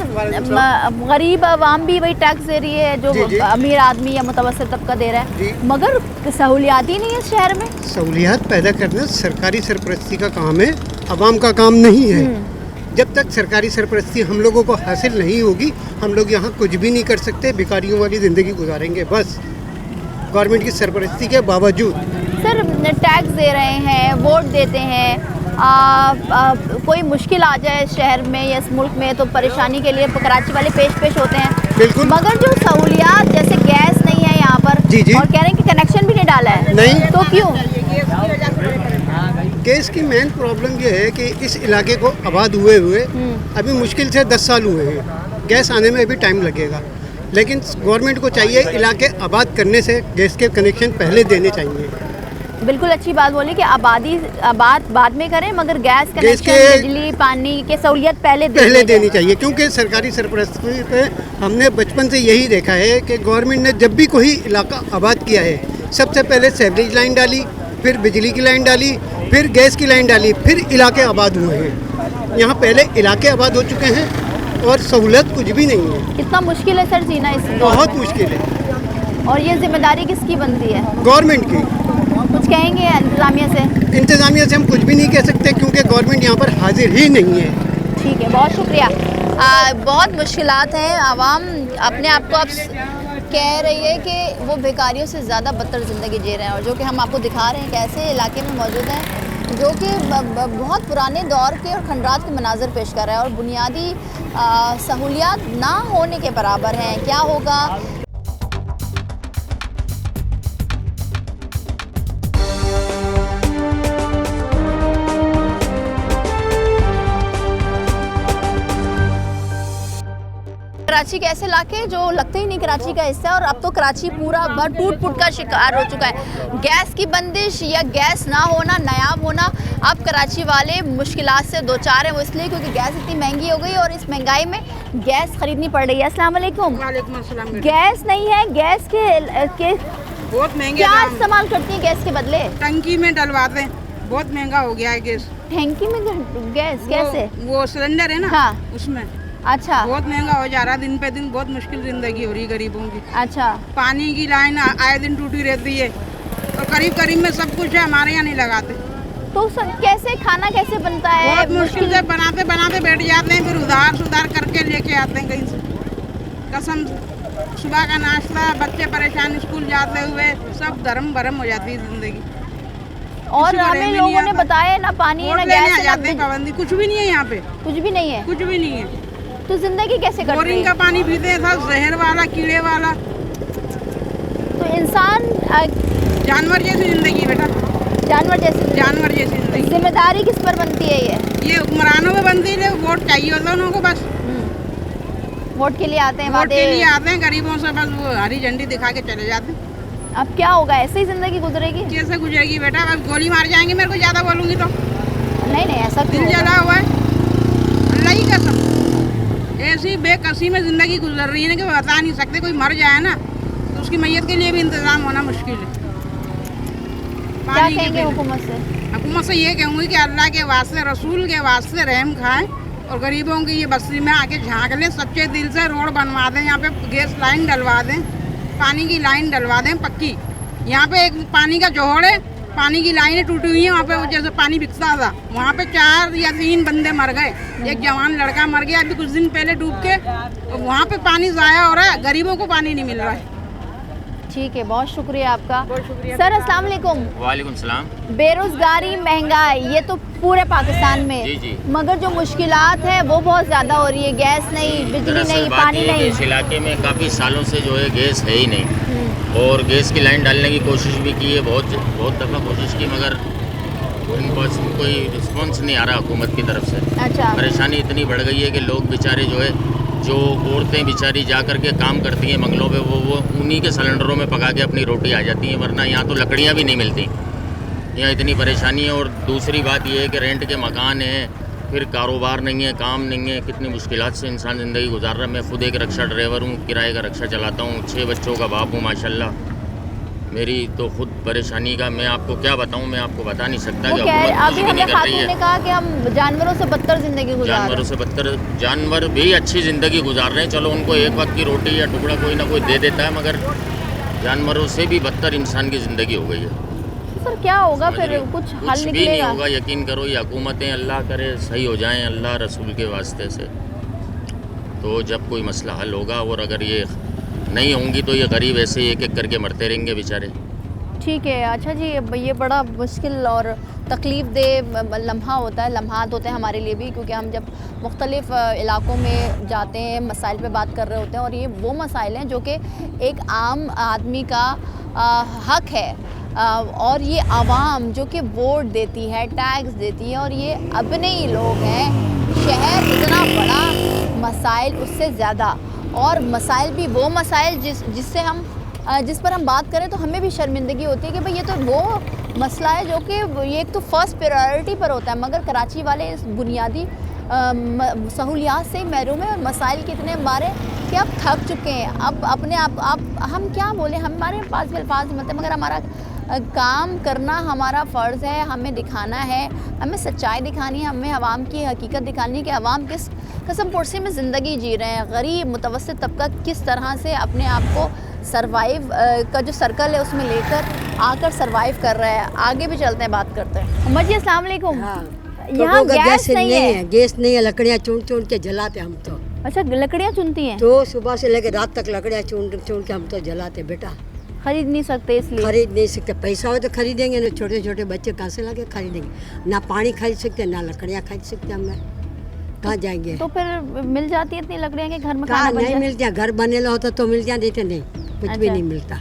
गरीब आवाम भी वही टैक्स दे रही है जो अमीर आदमी या मुतवस्सित तबका दे रहा है, मगर सहूलियात ही नहीं है शहर में। सहूलियात पैदा करना सरकारी सरपरस्ती का काम है, आवाम का काम नहीं है। जब तक सरकारी सरपरस्ती हम लोगों को हासिल नहीं होगी, हम लोग यहाँ कुछ भी नहीं कर सकते, भिखारियों वाली ज़िंदगी गुजारेंगे बस, गवर्नमेंट की सरपरस्ती के बावजूद। सर टैक्स दे रहे हैं, वोट देते हैं, कोई मुश्किल आ जाए शहर में या इस मुल्क में तो परेशानी के लिए कराची वाले पेश होते हैं, बिल्कुल। मगर जो सहूलियात जैसे गैस नहीं है यहाँ पर, जी। और कह रहे हैं कि कनेक्शन भी नहीं डाला है, नहीं। तो क्यों? गैस की मेन प्रॉब्लम ये है कि इस इलाके को आबाद हुए अभी मुश्किल से 10 साल हुए हैं, गैस आने में अभी टाइम लगेगा। लेकिन गवर्नमेंट को चाहिए इलाके आबाद करने से गैस के कनेक्शन पहले देने चाहिए। बिल्कुल अच्छी बात बोली कि आबाद बाद में करें, मगर गैस गैस कनेक्शन, के- बिजली, पानी के सहूलियत पहले देनी चाहिए, क्योंकि सरकारी सरपरस्ती पे हमने बचपन से यही देखा है कि गवर्नमेंट ने जब भी कोई इलाका आबाद किया है, सबसे पहले सीवरेज लाइन डाली, फिर बिजली की लाइन डाली, फिर गैस की लाइन डाली, फिर इलाके आबाद हुए हैं। यहाँ पहले इलाके आबाद हो चुके हैं और सहूलत कुछ भी नहीं है। कितना मुश्किल है सर जीना इस दौर बहुत में? मुश्किल है। और ये जिम्मेदारी किसकी बनती है? गवर्नमेंट की। कुछ कहेंगे इंतजामिया से? इंतज़ामिया से हम कुछ भी नहीं कह सकते, क्योंकि गवर्नमेंट यहाँ पर हाजिर ही नहीं है। ठीक है, बहुत शुक्रिया। बहुत मुश्किलात हैं, आवाम अपने आप को अब कह रही है कि वो बेकारियों से ज़्यादा बदतर ज़िंदगी जी रहे हैं, और जो कि हम आपको दिखा रहे हैं कैसे इलाके में मौजूद हैं, जो कि बहुत पुराने दौर के और खंडरात के मनाजर पेश कर रहा है और बुनियादी सहूलियात ना होने के बराबर हैं। क्या होगा? कराची के ऐसे इलाके जो लगते ही नहीं कराची का हिस्सा है, और अब तो कराची पूरा भर टूट फूट का शिकार हो चुका है। गैस की बंदिश या गैस ना होना, नायाब होना, अब कराची वाले मुश्किलात से दो चार हैं। वो इसलिए क्योंकि गैस इतनी महंगी हो गई और इस महंगाई में गैस खरीदनी पड़ रही है। अस्सलाम वालेकुम। वालेकुम अस्सलाम। गैस नहीं है, गैस के बहुत महंगे क्या दाम। इस्तेमाल करती हैं गैस के बदले? टंकी में डलवाते हैं, बहुत महंगा हो गया है गैस। टंकी में गैस कैसे? वो सिलेंडर है ना, हाँ। उसमें अच्छा बहुत महंगा हो जा रहा है। दिन पे दिन बहुत मुश्किल जिंदगी हो रही है गरीबों की। अच्छा। पानी की लाइन आए दिन टूटी रहती है, और करीब करीब में सब कुछ है, हमारे यहाँ नहीं लगाते। तो कैसे खाना कैसे बनता है? बहुत मुश्किल से बनाते बनाते बैठ जाते हैं, फिर उधार सुधार करके लेके आते हैं कहीं से। कसम, सुबह का नाश्ता, बच्चे परेशान स्कूल जाते हुए, सब धर्म भरम हो जाती है जिंदगी। और किसी को हमें रहने लोगों नहीं ने आता। बताया ना पानी है वोट ना लेने गैस आ है ना जाते हैं, पाबंदी कुछ भी नहीं है यहाँ पे, कुछ भी नहीं है। कुछ भी नहीं है। तो जिंदगी कैसे कटती बोरिंग का है? पानी पीते हैं, सब जहर वाला, कीड़े वाला। तो इंसान जानवर जैसी जिंदगी बेटा, जानवर जैसे। जानवर जैसी जिंदगी। जिम्मेदारी किस पर बनती है ये हुक्मरानों में बनती है, वोट चाहिए होता है उन्हों को बस। वोट के लिए आते हैं, वोट वादे। के लिए आते हैं, गरीबों से बस वो हरी झंडी दिखा के चले जाते हैं। अब क्या होगा, ऐसे ही जिंदगी गुजरेगी? कैसे गुजरेगी बेटा, अब गोली मार जाएंगे मेरे को ज्यादा बोलूंगी तो। नहीं नहीं, ऐसा क्यों दिल होगा? जला हुआ है, अल्लाह की कसम। ऐसी बेकसी में जिंदगी गुजर रही है ना कि बता नहीं सकते। कोई मर जाए ना तो उसकी मैयत के लिए भी इंतजाम होना मुश्किल है। क्या पानी के कहेंगे बिल। हुकूमत से? हुकूमत से ये कहूँगी कि अल्लाह के वास्ते, रसूल के वास्ते रहम खाएं, और गरीबों की ये बस्ती में आके झांक लें, सच्चे दिल से रोड बनवा दें, यहाँ पे गैस लाइन डलवा दें, पानी की लाइन डलवा दें पक्की। यहाँ पे एक पानी का जोहड़ है, पानी की लाइनें टूटी हुई हैं, वहाँ पे वो जैसे पानी बिकता था, वहाँ पे 4 या 3 बंदे मर गए। एक जवान लड़का मर गया अभी कुछ दिन पहले डूब के। वहाँ पे पानी ज़ाया हो रहा है, गरीबों को पानी नहीं मिल रहा है। ठीक है, बहुत शुक्रिया आपका। सर अस्सलाम वालेकुम। वालेकुम सलाम। बेरोजगारी, महंगाई, ये तो पूरे पाकिस्तान में। जी जी। मगर जो मुश्किलात है वो बहुत ज़्यादा हो रही है। गैस नहीं, बिजली दरअसल नहीं, बात पानी ये है कि नहीं। इस इलाके में काफ़ी सालों से जो है गैस है ही नहीं, और गैस की लाइन डालने की कोशिश भी की है, बहुत दफ़ा कोशिश की, मगर उन पास कोई रिस्पॉन्स नहीं आ रहा हुकूमत की तरफ से। अच्छा। परेशानी इतनी बढ़ गई है कि लोग बेचारे जो है, जो औरतें बेचारी जा कर के काम करती हैं मंगलों पे, वो उन्हीं के सिलेंडरों में पका के अपनी रोटी आ जाती हैं, वरना यहाँ तो लकड़ियाँ भी नहीं मिलती। यहाँ इतनी परेशानी है। और दूसरी बात ये है कि रेंट के मकान हैं, फिर कारोबार नहीं है, काम नहीं है, कितनी मुश्किलात से इंसान ज़िंदगी गुजार रहा है। मैं खुद एक रक्षा ड्राइवर हूँ, किराए का रक्षा चलाता हूँ, 6 बच्चों का बाप हूँ माशाल्लाह। मेरी तो खुद परेशानी का मैं आपको क्या बताऊँ, मैं आपको बता नहीं सकता वो कि कह हुकूमत कुछ अभी भी हमने नहीं कर रही खातून ने है। कहा कि हम जानवरों से बदतर जिंदगी गुजार रहे जानवरों से बदतर, जानवर भी अच्छी ज़िंदगी गुजार रहे हैं, चलो उनको एक वक्त की रोटी या टुकड़ा कोई ना कोई दे देता है, मगर जानवरों से भी बदतर इंसान की ज़िंदगी हो गई है। हैं। सर क्या होगा समझ फिर, रहे हो? कुछ हल कुछ भी नहीं निकलेगा? होगा, यकीन करो। ये हुकूमतें अल्लाह करे सही हो जाएं, अल्लाह रसूल के वास्ते से, तो जब कोई मसला हल होगा। और अगर ये नहीं होंगी तो ये गरीब ऐसे एक एक करके मरते रहेंगे बेचारे। ठीक है। अच्छा जी, ये बड़ा मुश्किल और तकलीफ़ दे लम्हा होता है, लम्हात होते हैं हमारे लिए भी, क्योंकि हम जब मुख्तलिफ़ इलाक़ों में जाते हैं, मसाइल पे बात कर रहे होते हैं, और ये वो मसाइल हैं जो कि एक आम आदमी का हक़ है, और ये आवाम जो कि वोट देती है, टैक्स देती है, और ये अपने ही लोग हैं। शहर इतना बड़ा, मसाइल उससे ज़्यादा, और मसाइल भी वो मसाइल जिस पर हम बात करें तो हमें भी शर्मिंदगी होती है कि भाई ये तो वो मसला है जो कि ये एक तो फर्स्ट प्रायोरिटी पर होता है, मगर कराची वाले इस बुनियादी सहूलियात से महरूम है और मसाइल के इतने मारे कि अब थक चुके हैं। अब अपने आप हम क्या बोलें, हमारे पास भी अल्फाज नहीं मिलते, मगर हमारा काम करना हमारा फ़र्ज़ है, हमें दिखाना है, हमें सच्चाई दिखानी है, हमें अवाम की हकीकत दिखानी है कि अवाम किस किस्म पुरसे में ज़िंदगी जी रहे हैं, गरीब मुतवस्सित तबका किस तरह से अपने आप को सरवाइव का जो सर्कल है उसमें लेकर आकर सरवाइव कर रहा है। आगे भी चलते हैं, बात करते हैं। उमर जी अस्सलाम वालेकुम। यहाँ गैस नहीं है, गैस नहीं है, लकड़ियाँ चुन चुन के जलाते हम तो। अच्छा, लकड़ियाँ चुनती हैं तो सुबह से लेकर रात तक लकड़ियाँ चुन चुन के हम तो जलाते बेटा। खरीद नहीं सकते इसलिए? खरीद नहीं सकते, पैसा हो तो खरीदेंगे ना, छोटे छोटे बच्चे कहाँ से लाके खरीदेंगे? ना पानी खरीद सकते, ना लकड़ियाँ खरीद सकते, हम कहाँ जाएंगे? तो फिर मिल जाती है इतनी लकड़ियाँ के घर में कहाँ नहीं मिलती है, घर बनेला होता तो मिल जाते थे, नहीं कुछ भी नहीं मिलता।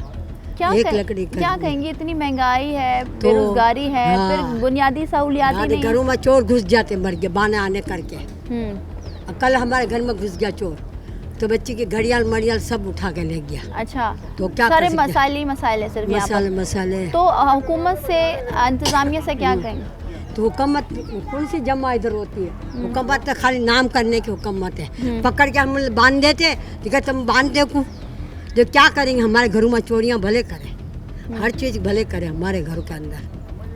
क्या एक लकड़ी क्या कहेंगे, इतनी महंगाई है, बेरोजगारी है, फिर बुनियादी सहूलियात नहीं। घरों में चोर घुस जाते मर गए बाने आने करके। कल हमारे घर में घुस गया चोर, तो बच्ची की घड़ियाल मड़ियाल सब उठा के ले गया। अच्छा, तो क्या सारे मसाले सिर्फ मसाले। तो हुकूमत से, इंतजामिया से क्या कहेंगे? तो हुकूमत कौन सी जमा इधर होती है? हुकूमत तो खाली नाम करने की हुकूमत है। पकड़ के हम बांध देते, ठीक है तुम बांध दे को, जो क्या करेंगे? हमारे घरों में चोरियाँ भले करें, हर चीज़ भले करें हमारे घरों के अंदर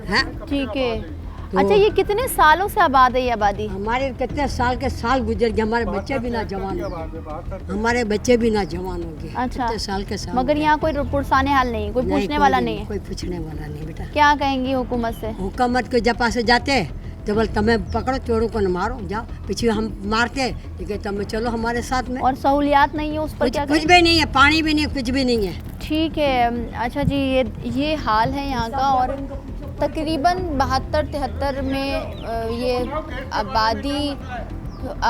है। ठीक है। तो अच्छा, ये कितने सालों से आबाद है ये आबादी? हमारे कितने साल के साल गुजर गए, हमारे बच्चे भी ना जवान हो गए, हमारे बच्चे भी ना जवान हो गए। अच्छा, साल के साल। मगर यहाँ कोई पुरसाने हाल नहीं, कोई पूछने वाला नहीं है? कोई पूछने वाला नहीं बेटा। क्या कहेंगी हुकूमत से? हुकूमत के जब पास जाते तो बोल तुम्हें पकड़ो, चोरों को न मारो, जाओ। पीछे हम मारते, ठीक है तुम्हें चलो हमारे साथ में। और सहूलियात नहीं है उस पर? क्या कुछ भी नहीं है, पानी भी नहीं, कुछ भी नहीं है। ठीक है। अच्छा जी, ये हाल है यहाँ का। और तकरीबन 72-73 में ये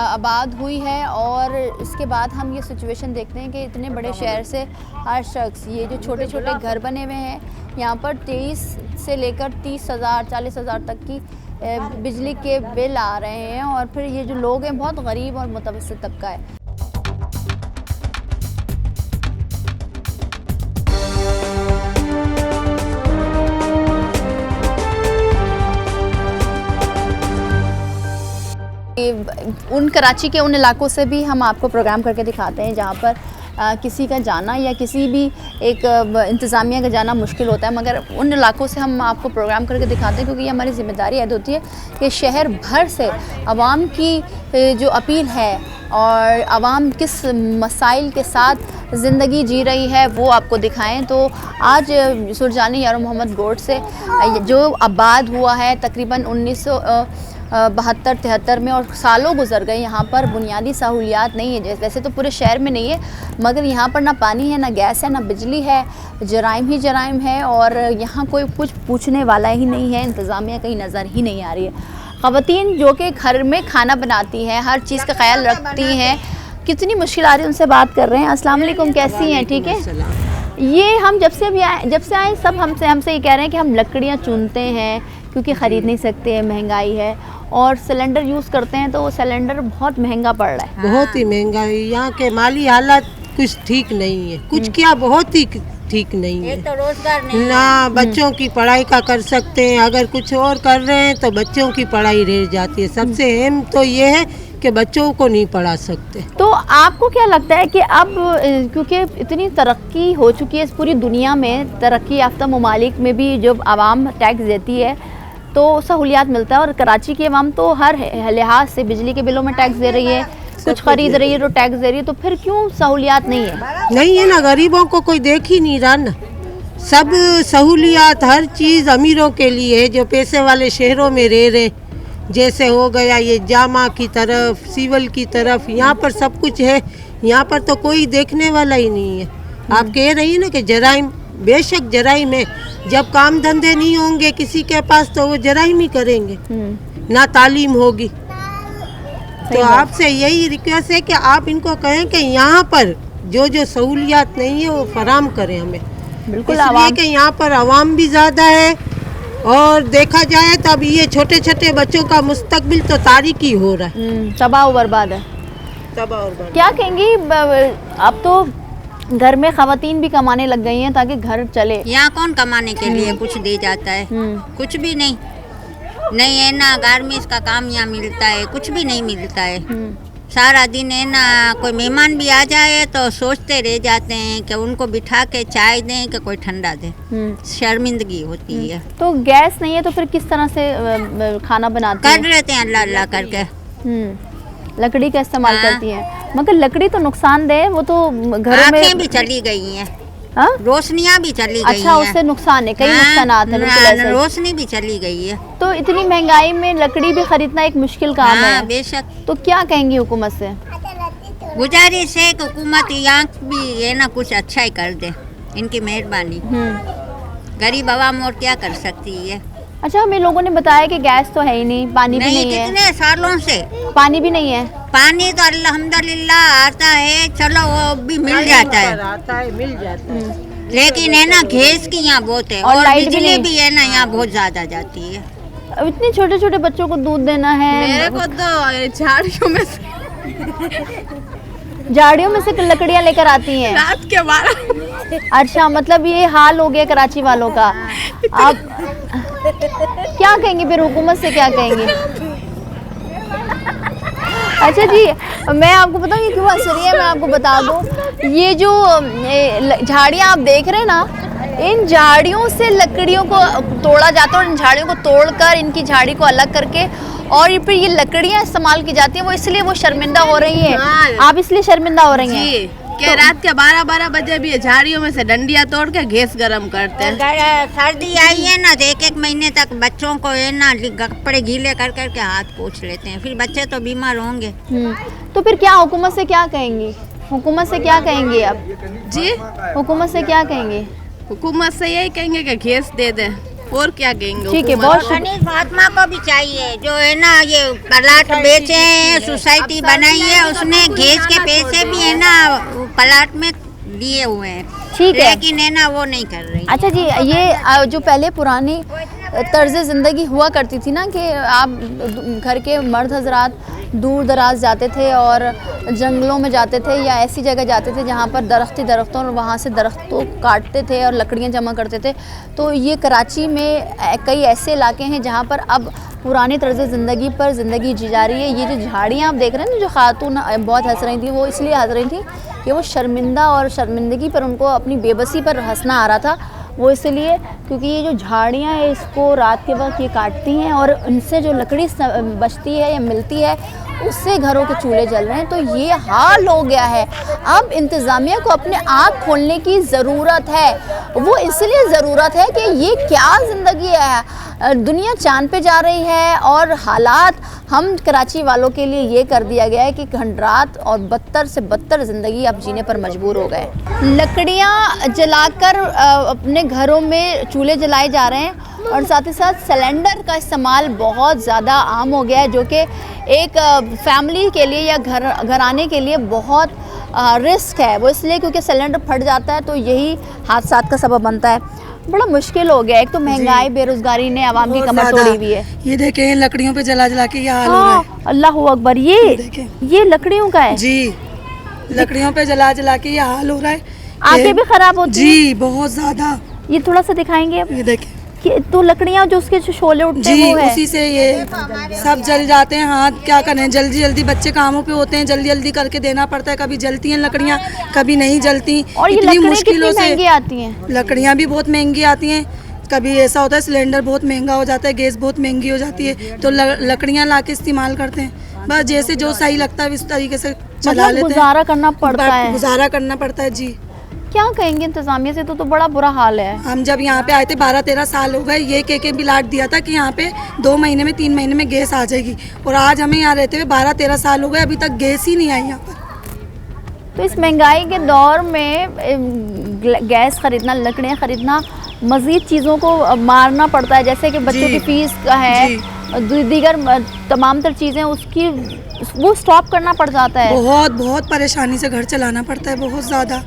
आबाद हुई है, और इसके बाद हम ये सिचुएशन देखते हैं कि इतने बड़े शहर से हर शख्स, ये जो छोटे छोटे घर बने हुए हैं यहाँ पर 23 से लेकर 30,000 40,000 तक की बिजली के बिल आ रहे हैं। और फिर ये जो लोग हैं बहुत गरीब और मुतवस्सित तबका है। उन कराची के उन इलाकों से भी हम आपको प्रोग्राम करके दिखाते हैं जहाँ पर किसी का जाना या किसी भी एक इंतज़ामिया का जाना मुश्किल होता है, मगर उन इलाकों से हम आपको प्रोग्राम करके दिखाते हैं, क्योंकि ये हमारी ज़िम्मेदारी ऐद होती है कि शहर भर से आवाम की जो अपील है और आवाम किस मसाइल के साथ ज़िंदगी जी रही है वो आपको दिखाएं। तो आज सुरजानी यार मोहम्मद गोड से जो आबाद हुआ है तकरीबन 1972-73 में, और सालों गुजर गए, यहाँ पर बुनियादी सहूलियात नहीं है। वैसे तो पूरे शहर में नहीं है, मगर यहाँ पर ना पानी है, ना गैस है, ना बिजली है, जराइम ही जराइम है, और यहाँ कोई कुछ पूछने वाला ही नहीं है, इंतज़ामिया कहीं नज़र ही नहीं आ रही है। ख़वातीन जो कि घर में खाना बनाती हैं, हर चीज़ का ख्याल रखती हैं, कितनी मुश्किल आ रही है, उनसे बात कर रहे हैं। अस्सलाम वालेकुम, कैसी हैं? ठीक है। ये हम जब से आए सब हमसे ये कह रहे हैं कि हम लकड़ियाँ चुनते हैं क्योंकि ख़रीद नहीं सकते, महंगाई है, और सिलेंडर यूज़ करते हैं तो वो सिलेंडर बहुत महंगा पड़ रहा है। बहुत ही महंगा है, यहाँ के माली हालात कुछ ठीक नहीं है, कुछ क्या बहुत ही ठीक नहीं है। तो रोजगार नहीं ना बच्चों की पढ़ाई का कर सकते हैं, अगर कुछ और कर रहे हैं तो बच्चों की पढ़ाई रह जाती है। सबसे अहम तो ये है कि बच्चों को नहीं पढ़ा सकते। तो आपको क्या लगता है कि अब क्योंकि इतनी तरक्की हो चुकी है इस पूरी दुनिया में, तरक्की याफ्ता ममालिक में भी जब आवाम टैक्स देती है तो सहूलियात मिलता है, और कराची की आवाम तो हर लिहाज से बिजली के बिलों में टैक्स दे रही है, कुछ खरीद रही है तो टैक्स दे रही है, तो फिर क्यों सहूलियात नहीं है? नहीं है ना, गरीबों को कोई देख ही नहीं रहा ना। सब सहूलियात हर चीज़ अमीरों के लिए है, जो पैसे वाले शहरों में रह रहे, जैसे हो गया ये जामा की तरफ, सिविल की तरफ, यहाँ पर सब कुछ है। यहाँ पर तो कोई देखने वाला ही नहीं है। आप कह रही है ना कि जराइम, बेशक जराइम है, जब काम धंधे नहीं होंगे किसी के पास तो वो जराइम ही करेंगे, ना तालीम होगी। तो आपसे यही रिक्वेस्ट है कि आप इनको कहें कि यहाँ पर जो जो सहूलियात नहीं है वो फराम करें हमें, बिल्कुल। इसलिए कि यहाँ पर आवाम भी ज़्यादा है, और देखा जाए तो अब ये छोटे छोटे बच्चों का मुस्तकबिल तो तारीकी हो रहा है, तबाह बर्बाद है। तबाह और बर्बाद। क्या कहेंगी, अब तो घर में खवातीन भी कमाने लग गई हैं ताकि घर चले। यहाँ कौन कमाने के लिए कुछ दे जाता है? कुछ भी नहीं, नहीं है ना गारमेंट्स का काम यहाँ मिलता है, कुछ भी नहीं मिलता है। सारा दिन है ना, कोई मेहमान भी आ जाए तो सोचते रह जाते हैं कि उनको बिठा के चाय दें कि कोई ठंडा दे। शर्मिंदगी होती है। तो गैस नहीं है तो फिर किस तरह से खाना बनाते हैं? कर लेते हैं अल्लाह अल्लाह करके। लकड़ी का इस्तेमाल करती है, मगर लकड़ी तो नुकसानदेह है, वो तो घरों में आँखें भी चली गई हैं, रोशनियाँ भी चली गई अच्छा, उससे नुकसान है, कई नुकसानात हैं, बिल्कुल ऐसे। रोशनी भी चली गई है। तो इतनी महंगाई में लकड़ी भी खरीदना एक मुश्किल काम है। बेशक। तो क्या कहेंगी हुकूमत से? गुजारिश है कि हुकूमत यहाँ भी है ना कुछ अच्छा ही कर दे, इनकी मेहरबानी। गरीब आवाम और क्या कर सकती है। अच्छा, हमें लोगों ने बताया कि गैस तो है ही नहीं, पानी भी नहीं है। कितने सालों से पानी भी नहीं है। पानी तो अल्हम्दुलिल्लाह आता है, चलो वो भी मिल जाता है, मिल जाता है। लेकिन है ना गैस की यहाँ बहुत है और बिजली भी है ना यहाँ बहुत ज्यादा जाती है। अब इतने छोटे छोटे बच्चों को दूध देना है। मेरे को तो झाड़ियों में से लकड़ियाँ लेकर आती हैं रात के 12। अच्छा, मतलब ये हाल हो गया कराची वालों का। आप क्या कहेंगे फिर, हुकूमत से क्या कहेंगे? अच्छा जी, मैं आपको बताऊँ ये क्यों हंस रही है, मैं आपको बता दूँ। ये जो झाड़ियाँ आप देख रहे हैं ना, इन झाड़ियों से लकड़ियों को तोड़ा जाता है और इन झाड़ियों को तोड़कर इनकी झाड़ी को अलग करके और फिर ये लकड़ियाँ इस्तेमाल की जाती हैं। वो इसलिए वो शर्मिंदा हो रही हैं। आप इसलिए शर्मिंदा हो रही हैं कि रात के 12-12 बजे भी झाड़ियों में से डंडियाँ तोड़ के गैस गरम करते हैं। सर्दी आई है ना तो एक महीने तक बच्चों को है ना कपड़े गीले कर करके हाथ पोंछ लेते हैं, फिर बच्चे तो बीमार होंगे। तो फिर क्या हुकूमत से क्या कहेंगी? हुकूमत से क्या कहेंगे आप जी? हुकूमत से क्या कहेंगे? हुकूमत से यही कहेंगे कि गैस दे दे, और क्या कहेंगे। ठीक है, बहुत फातिमा को भी चाहिए जो है ना ये प्लाट बेचे हैं, सोसाइटी बनाई है, उसने गैस के पैसे भी है ना प्लाट में दिए हुए हैं। ठीक है, लेकिन है ना वो नहीं कर रही। अच्छा जी, ये जो पहले पुरानी तर्ज ज़िंदगी हुआ करती थी ना कि आप घर के मर्द हजरात दूर दराज जाते थे और जंगलों में जाते थे या ऐसी जगह जाते थे जहाँ पर दरख्तों और वहाँ से दरख्तों काटते थे और लकड़ियाँ जमा करते थे। तो ये कराची में कई ऐसे इलाके हैं जहाँ पर अब पुरानी तर्ज ज़िंदगी पर ज़िंदगी जी जा रही है। ये जो झाड़ियाँ आप देख रहे हैं ना, जो खातून बहुत हंस रही थी, वो इसलिए हंस रही थी कि वो शर्मिंदा और शर्मिंदगी पर उनको अपनी बेबसी पर हंसना आ रहा था। वो इसलिए क्योंकि ये जो झाड़ियाँ हैं इसको रात के वक्त ये काटती हैं और इनसे जो लकड़ी बचती है या मिलती है उससे घरों के चूल्हे जल रहे हैं। तो ये हाल हो गया है। अब इंतज़ामिया को अपने आँख खोलने की ज़रूरत है। वो इसलिए ज़रूरत है कि ये क्या ज़िंदगी है, दुनिया चांद पे जा रही है और हालात हम कराची वालों के लिए ये कर दिया गया है कि घंटरात और बदतर से बदतर ज़िंदगी अब जीने पर मजबूर हो गए। लकड़ियाँ जलाकर अपने घरों में चूल्हे जलाए जा रहे हैं और साथ ही साथ सिलेंडर का इस्तेमाल बहुत ज़्यादा आम हो गया है, जो कि एक फैमिली के लिए या घराने के लिए बहुत रिस्क है। वो इसलिए क्योंकि सिलेंडर फट जाता है तो यही हादसात का सबब बनता है। बड़ा मुश्किल हो गया। एक तो महंगाई, बेरोजगारी ने आवाम की कमर तोड़ी हुई है। ये देखें लकड़ियों पे जला जला के ये हाल हो रहा है। अल्लाह अकबर, ये लकड़ियों का है जी, लकड़ियों पे जला जला के ये हाल हो रहा है। आंखें भी खराब होती जी, बहुत ज्यादा। ये थोड़ा सा दिखाएंगे आप? ये देखें तो लकड़ियाँ जो उसके जो शोले उठते हैं वो है। उसी से ये सब जल जाते हैं। हाथ क्या करें, जल्दी जल्दी बच्चे कामों पे होते हैं, जल्दी जल्दी करके देना पड़ता है। कभी जलती हैं लकड़ियाँ, कभी नहीं जलती। और ये इतनी मुश्किलों से महंगी आती हैं। लकड़ियाँ भी बहुत महंगी आती हैं। कभी ऐसा होता है सिलेंडर बहुत महंगा हो जाता है, गैस बहुत महंगी हो जाती है, तो लकड़ियाँ ला के इस्तेमाल करते हैं। बस जैसे जो सही लगता है इस तरीके से चला लेते हैं। गुजारा करना पड़ता है। गुजारा करना पड़ता है जी। क्या कहेंगे इंतजामिया से? तो बड़ा बुरा हाल है। हम जब यहाँ पे आए थे 12-13 साल हो गए, ये के बिलाट दिया था कि यहाँ पे 2 महीने में 3 महीने में गैस आ जाएगी, और आज हमें यहाँ रहते हुए 12-13 साल हो गए, अभी तक गैस ही नहीं आई यहाँ पर। तो इस महंगाई के दौर में गैस खरीदना, लकड़ियाँ खरीदना, मज़ीद चीज़ों को मारना पड़ता है, जैसे कि बच्चों की फीस का है, दीगर तमाम तर चीज़ें उसकी वो स्टॉप करना पड़ जाता है। बहुत परेशानी से घर चलाना पड़ता है, बहुत ज़्यादा।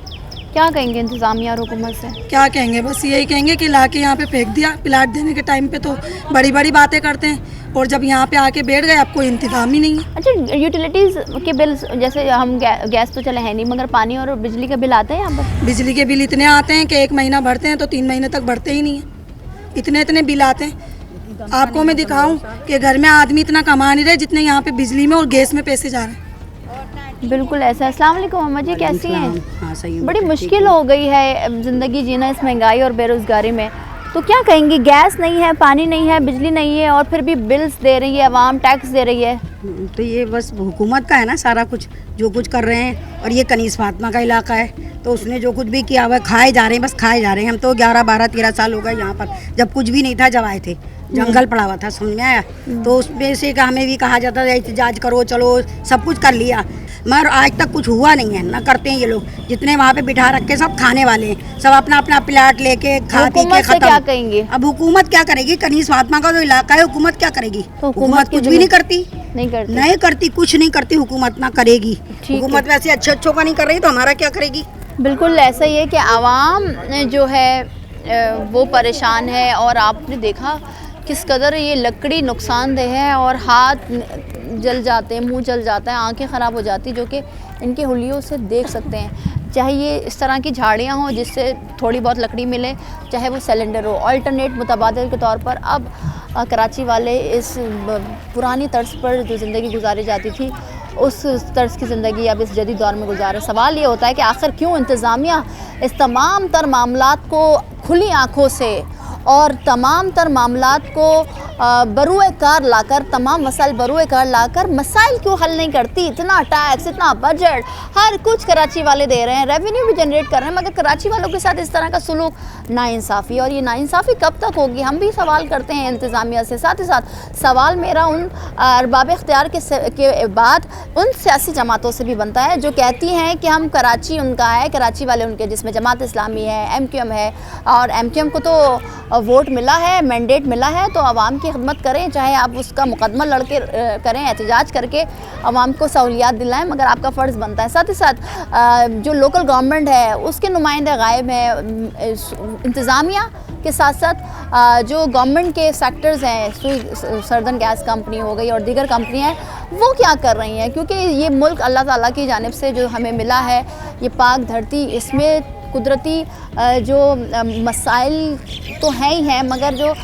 क्या कहेंगे इंतज़ामिया और हुकूमत से? क्या कहेंगे, बस यही कहेंगे कि लाके यहाँ पे फेंक दिया। प्लाट देने के टाइम पे तो बड़ी बड़ी बातें करते हैं और जब यहाँ पे आके बैठ गए अब कोई इंतजाम ही नहीं है। अच्छा, यूटिलिटीज़ के बिल जैसे हम गैस तो चले हैं नहीं, मगर पानी और बिजली का बिल आते हैं यहाँ पर? बिजली के बिल इतने आते हैं कि 1 महीना भरते हैं तो 3 महीने तक भरते ही नहीं है। इतने बिल आते हैं। आपको मैं दिखाऊं कि घर में आदमी इतना कमा नहीं रहे जितने यहाँ पे बिजली में और गैस में पैसे जा रहे हैं। बिल्कुल ऐसा। अस्सलाम वालेकुम अम्मा जी, कैसी हैं? हाँ सही। बड़ी मुश्किल हो गई है ज़िंदगी जीना इस महंगाई और बेरोज़गारी में, तो क्या कहेंगी? गैस नहीं है, पानी नहीं है, बिजली नहीं है और फिर भी बिल्स दे रही है आवाम, टैक्स दे रही है। तो ये बस हुकूमत का है ना सारा कुछ, जो कुछ कर रहे हैं। और ये कनीस फातिमा का इलाका है तो उसने जो कुछ भी किया हुआ है खाए जा रहे हैं, बस खाए जा रहे हैं। हम तो 11, 12, 13 साल हो गए यहाँ पर, जब कुछ भी नहीं था जब आए थे, जंगल पड़ा हुआ था, समझ में आया? तो उसमें से हमें भी कहा जाता था एहतजाज करो, चलो सब कुछ कर लिया, मगर आज तक कुछ हुआ नहीं है। ना करते हैं ये लोग, जितने वहाँ पे बिठा रखे सब खाने वाले हैं, सब अपना अपना प्लाट लेके खा पी के खत्म। क्या कहेंगे? अब हुकूमत क्या करेगी? कनीस फातिमा का जो इलाका है, हुकूमत क्या करेगी? हुकूमत कुछ भी नहीं करती, नहीं करती, कुछ नहीं करती हुकूमत, ना करेगी। हुकूमत वैसे अच्छों का नहीं कर रही तो हमारा क्या करेगी? बिल्कुल ऐसा ही है कि आवाम जो है वो परेशान है। और आपने देखा किस कदर ये लकड़ी नुकसानदेह है और हाथ जल जाते हैं, मुंह जल जाता है, आंखें ख़राब हो जाती, जो कि इनके हुलियों से देख सकते हैं। चाहे ये इस तरह की झाड़ियाँ हों जिससे थोड़ी बहुत लकड़ी मिले, चाहे वो सिलेंडर हो, अल्टरनेट मुतबादिल के तौर पर अब कराची वाले इस पुरानी तर्ज पर जो ज़िंदगी गुजारी जाती थी उस तर्ज की ज़िंदगी अब इस जदीद दौर में गुजारे। सवाल ये होता है कि आखिर क्यों इंतज़ामिया इस तमाम तर मामलात को खुली आँखों से और तमाम तर मामलात को बरूए कार लाकर, तमाम मसाइल बरूए कार लाकर मसाइल क्यों हल नहीं करती? इतना टैक्स, इतना बजट, हर कुछ कराची वाले दे रहे हैं, रेवेन्यू भी जनरेट कर रहे हैं, मगर कराची वालों के साथ इस तरह का सुलूक नाइंसाफ़ी। और ये नाइंसाफ़ी कब तक होगी? हम भी सवाल करते हैं इंतज़ामिया से। साथ ही साथ सवाल मेरा उन अरबाब इख्तियार के बाद उन सियासी जमातों से भी बनता है जो कहती हैं कि हम कराची उनका है, कराची वाले उनके, जिसमें जमात इस्लामी है, MQM है। और MQM को तो वोट मिला है, मैंडेट मिला है, तो आवाम की खिदमत करें, चाहे आप उसका मुकदमा लड़के करें, एहतजाज करके आवाम को सहूलियात दिलाएं, मगर आपका फ़र्ज़ बनता है। साथ ही साथ जो लोकल गवर्नमेंट है उसके नुमाइंदे गायब हैं। इंतज़ामिया के साथ साथ जो गवर्नमेंट के सेक्टर्स हैं, सर्दन गैस कंपनी हो गई और दीगर कंपनियाँ हैं, वो क्या कर रही हैं? क्योंकि ये मुल्क अल्लाह ताला की जानिब से जो हमें मिला है, ये पाक धरती, इसमें कुदरती जो मसाइल तो हैं ही हैं, मगर जो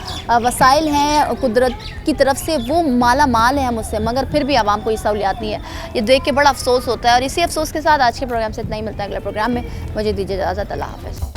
वसाइल हैं कुदरत की तरफ से वो माला माल है मुझसे, मगर फिर भी आवाम को ये सहूलियात नहीं है। ये देख के बड़ा अफसोस होता है। और इसी अफसोस के साथ आज के प्रोग्राम से इतना ही। मिलता है अगले प्रोग्राम में, मुझे दीजिए इजाज़त। अल्लाह हाफ़िज़।